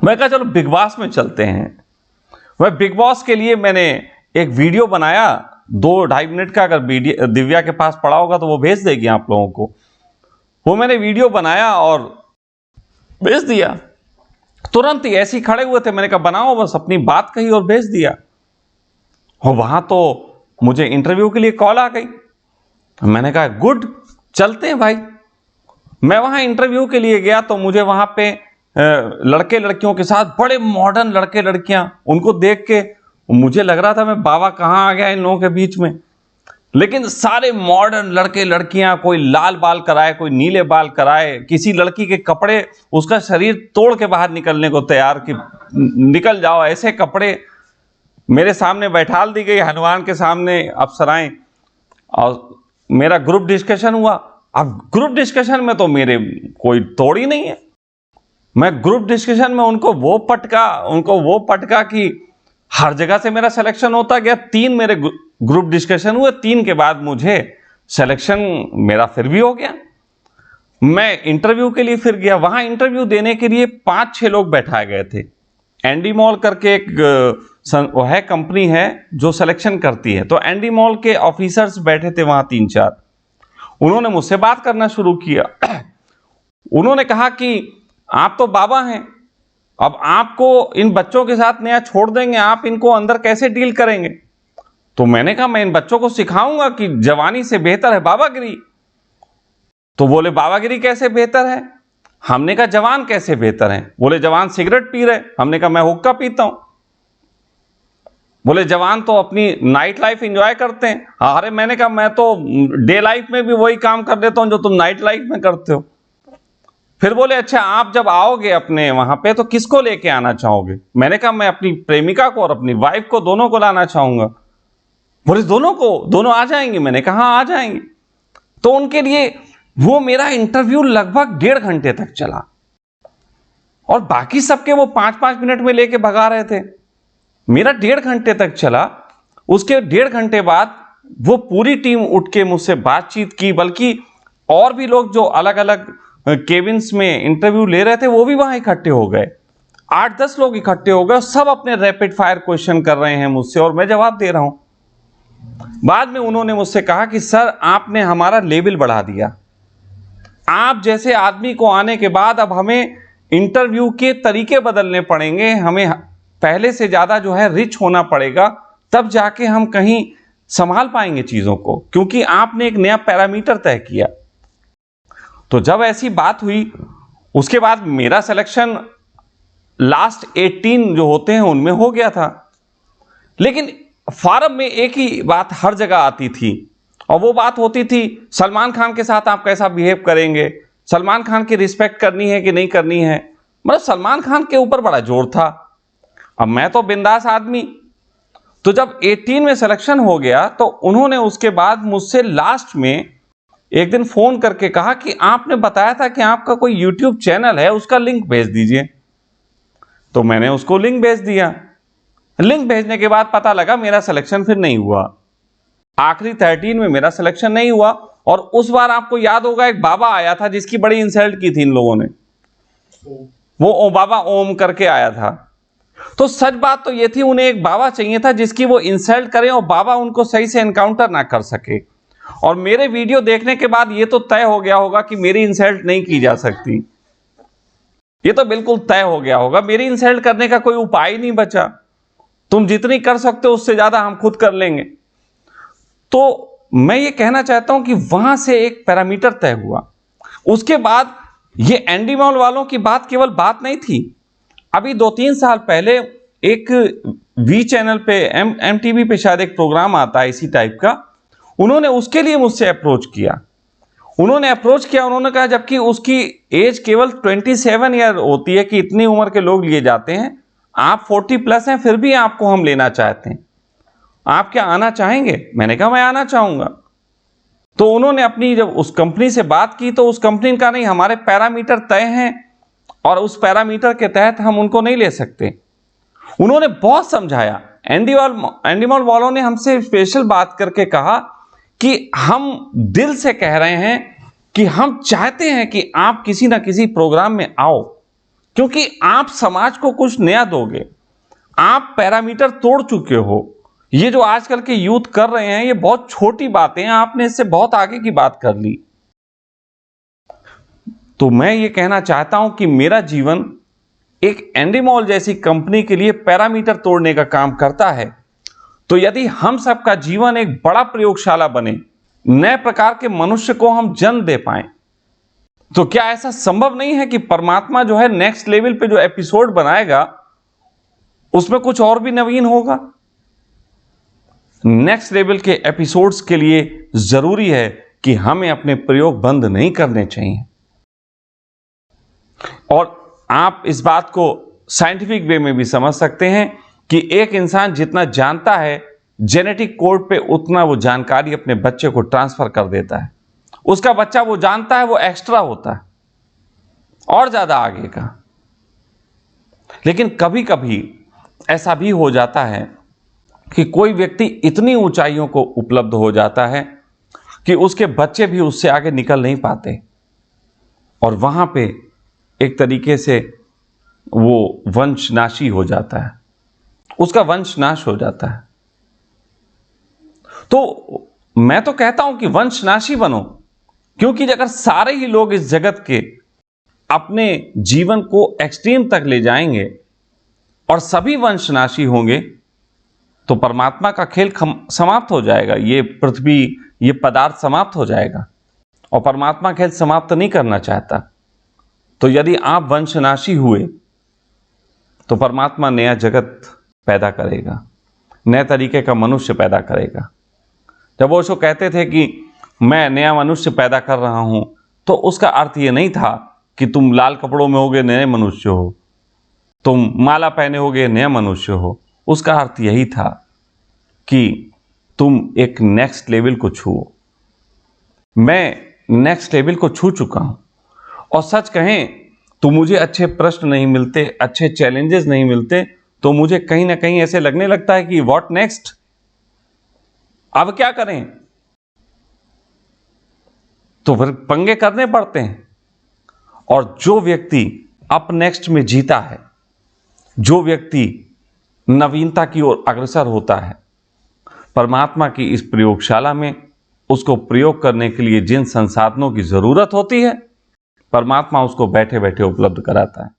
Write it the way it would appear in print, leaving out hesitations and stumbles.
मैं कहा चलो बिग बॉस में चलते हैं। वह बिग बॉस के लिए मैंने एक वीडियो बनाया 2-2.5 मिनट का, अगर दिव्या के पास पड़ा होगा तो वो भेज देगी आप लोगों को। वो मैंने वीडियो बनाया और भेज दिया, तुरंत ही ऐसे ही खड़े हुए थे, मैंने कहा बनाओ, बस अपनी बात कही और भेज दिया। और वहां तो मुझे इंटरव्यू के लिए कॉल आ गई। मैंने कहा गुड, चलते हैं भाई। मैं वहां इंटरव्यू के लिए गया तो मुझे वहां पे लड़के लड़कियों के साथ, बड़े मॉडर्न लड़के लड़कियां, उनको देख के मुझे लग रहा था मैं बाबा कहां आ गया इन लोगों के बीच में। लेकिन सारे मॉडर्न लड़के लड़कियां, कोई लाल बाल कराए, कोई नीले बाल कराए, किसी लड़की के कपड़े उसका शरीर तोड़ के बाहर निकलने को तैयार कि निकल जाओ, ऐसे कपड़े मेरे सामने बैठाल दी गई, हनुमान के सामने अप्सराएं। और मेरा ग्रुप डिस्कशन हुआ। अब ग्रुप डिस्कशन में तो मेरे कोई तोड़ ही नहीं है। मैं ग्रुप डिस्कशन में उनको वो पटका कि हर जगह से मेरा सिलेक्शन होता गया। 3 मेरे ग्रुप डिस्कशन हुए, 3 के बाद मुझे सिलेक्शन मेरा फिर भी हो गया। मैं इंटरव्यू के लिए फिर गया। वहां इंटरव्यू देने के लिए 5-6 लोग बैठाए गए थे। एंडी मॉल करके एक है कंपनी है जो सिलेक्शन करती है, तो एंडी मॉल के ऑफिसर्स बैठे थे वहां 3-4। उन्होंने मुझसे बात करना शुरू किया। उन्होंने कहा कि आप तो बाबा हैं, अब आपको इन बच्चों के साथ नया छोड़ देंगे, आप इनको अंदर कैसे डील करेंगे? तो मैंने कहा मैं इन बच्चों को सिखाऊंगा कि जवानी से बेहतर है बाबागिरी। तो बोले बाबागिरी कैसे बेहतर है? हमने कहा जवान कैसे बेहतर है? बोले जवान सिगरेट पी रहे। हमने कहा मैं हुक्का पीता हूं। बोले जवान तो अपनी नाइट लाइफ एंजॉय करते हैं। अरे मैंने कहा मैं तो डे लाइफ में भी वही काम कर लेता हूं जो तुम नाइट लाइफ में करते हो। फिर बोले अच्छा आप जब आओगे अपने वहां पे तो किसको लेके आना चाहोगे? मैंने कहा मैं अपनी प्रेमिका को और अपनी वाइफ को, दोनों को लाना चाहूंगा। बोले दोनों आ जाएंगे? मैंने कहा हाँ आ जाएंगे। तो उनके लिए वो मेरा इंटरव्यू लगभग 1.5 घंटे तक चला और बाकी सबके वो 5-5 मिनट में लेके भगा रहे थे। मेरा 1.5 घंटे तक चला। उसके 1.5 घंटे बाद वो पूरी टीम उठ के मुझसे बातचीत की, बल्कि और भी लोग जो अलग अलग केबिन्स में इंटरव्यू ले रहे थे वो भी वहां इकट्ठे हो गए। 8-10 लोग इकट्ठे हो गए, सब अपने रैपिड फायर क्वेश्चन कर रहे हैं मुझसे और मैं जवाब दे रहा हूं। बाद में उन्होंने मुझसे कहा कि सर आपने हमारा लेवल बढ़ा दिया। आप जैसे आदमी को आने के बाद अब हमें इंटरव्यू के तरीके बदलने पड़ेंगे, हमें पहले से ज्यादा जो है रिच होना पड़ेगा, तब जाके हम कहीं संभाल पाएंगे चीजों को, क्योंकि आपने एक नया पैरामीटर तय किया। तो जब ऐसी बात हुई उसके बाद मेरा सिलेक्शन लास्ट 18 जो होते हैं उनमें हो गया था। लेकिन फॉर्म में एक ही बात हर जगह आती थी और वो बात होती थी सलमान खान के साथ आप कैसा बिहेव करेंगे, सलमान खान की रिस्पेक्ट करनी है कि नहीं करनी है। मतलब सलमान खान के ऊपर बड़ा जोर था। अब मैं तो बिंदास आदमी। तो जब 18 में सिलेक्शन हो गया तो उन्होंने उसके बाद मुझसे लास्ट में एक दिन फोन करके कहा कि आपने बताया था कि आपका कोई यूट्यूब चैनल है, उसका लिंक भेज दीजिए। तो मैंने उसको लिंक भेज दिया। लिंक भेजने के बाद पता लगा मेरा सिलेक्शन फिर नहीं हुआ। आखिरी 13 में मेरा सिलेक्शन नहीं हुआ। और उस बार आपको याद होगा एक बाबा आया था जिसकी बड़ी इंसल्ट की थी इन लोगों ने। वो बाबा ओम करके आया था। तो सच बात तो ये थी उन्हें एक बाबा चाहिए था जिसकी वो इंसल्ट करें और बाबा उनको सही से एनकाउंटर ना कर सके। और मेरे वीडियो देखने के बाद ये तो तय हो गया होगा कि मेरी इंसल्ट नहीं की जा सकती। ये तो बिल्कुल तय हो गया होगा, मेरी इंसल्ट करने का कोई उपाय नहीं बचा। तुम जितनी कर सकते हो उससे ज्यादा हम खुद कर लेंगे। तो मैं ये कहना चाहता हूं कि वहां से एक पैरामीटर तय हुआ। उसके बाद ये एंडी मॉल वालों की बात केवल बात नहीं थी। अभी 2-3 साल पहले एक वी चैनल पे MTV पे शायद एक प्रोग्राम आता है इसी टाइप का, उन्होंने उसके लिए मुझसे अप्रोच किया। उन्होंने कहा जबकि उसकी एज केवल 27 ईयर होती है कि इतनी उम्र के लोग लिए जाते हैं, आप 40+ हैं फिर भी आपको हम लेना चाहते हैं, आप क्या आना चाहेंगे? मैंने कहा मैं आना चाहूंगा। तो उन्होंने अपनी जब उस कंपनी से बात की तो उस कंपनी का नहीं, हमारे पैरामीटर तय हैं और उस पैरामीटर के तहत हम उनको नहीं ले सकते। उन्होंने बहुत समझाया। एंडी मॉल वालों ने हमसे स्पेशल बात करके कहा कि हम दिल से कह रहे हैं कि हम चाहते हैं कि आप किसी ना किसी प्रोग्राम में आओ, क्योंकि आप समाज को कुछ नया दोगे। आप पैरामीटर तोड़ चुके हो। ये जो आजकल के यूथ कर रहे हैं, ये बहुत छोटी बातें हैं, आपने इससे बहुत आगे की बात कर ली। तो मैं ये कहना चाहता हूं कि मेरा जीवन एक एंडीमॉल जैसी कंपनी के लिए पैरामीटर तोड़ने का काम करता है। तो यदि हम सबका जीवन एक बड़ा प्रयोगशाला बने, नए प्रकार के मनुष्य को हम जन्म दे पाएं, तो क्या ऐसा संभव नहीं है कि परमात्मा जो है नेक्स्ट लेवल पे जो एपिसोड बनाएगा उसमें कुछ और भी नवीन होगा? नेक्स्ट लेवल के एपिसोड्स के लिए जरूरी है कि हमें अपने प्रयोग बंद नहीं करने चाहिए। और आप इस बात को साइंटिफिक वे में भी समझ सकते हैं कि एक इंसान जितना जानता है जेनेटिक कोड पे, उतना वो जानकारी अपने बच्चे को ट्रांसफर कर देता है। उसका बच्चा वो जानता है, वो एक्स्ट्रा होता है और ज्यादा आगे का। लेकिन कभी कभी ऐसा भी हो जाता है कि कोई व्यक्ति इतनी ऊंचाइयों को उपलब्ध हो जाता है कि उसके बच्चे भी उससे आगे निकल नहीं पाते, और वहां पे एक तरीके से वो वंशनाशी हो जाता है, उसका वंशनाश हो जाता है। तो मैं तो कहता हूं कि वंशनाशी बनो, क्योंकि अगर सारे ही लोग इस जगत के अपने जीवन को एक्सट्रीम तक ले जाएंगे और सभी वंशनाशी होंगे, तो परमात्मा का खेल समाप्त हो जाएगा। ये पृथ्वी, ये पदार्थ समाप्त हो जाएगा, और परमात्मा खेल समाप्त नहीं करना चाहता। तो यदि आप वंशनाशी हुए तो परमात्मा नया जगत पैदा करेगा, नए तरीके का मनुष्य पैदा करेगा। जब वो उसको कहते थे कि मैं नया मनुष्य पैदा कर रहा हूं, तो उसका अर्थ ये नहीं था कि तुम लाल कपड़ों में होगे नए मनुष्य हो, तुम माला पहने होगे नया मनुष्य हो। उसका अर्थ यही था कि तुम एक नेक्स्ट लेवल को छुओ। मैं नेक्स्ट लेवल को छू चुका हूं, और सच कहें तो मुझे अच्छे प्रश्न नहीं मिलते, अच्छे चैलेंजेस नहीं मिलते, तो मुझे कहीं ना कहीं ऐसे लगने लगता है कि व्हाट नेक्स्ट, अब क्या करें? तो फिर पंगे करने पड़ते हैं। और जो व्यक्ति अप नेक्स्ट में जीता है, जो व्यक्ति नवीनता की ओर अग्रसर होता है, परमात्मा की इस प्रयोगशाला में उसको प्रयोग करने के लिए जिन संसाधनों की जरूरत होती है, परमात्मा उसको बैठे बैठे उपलब्ध कराता है।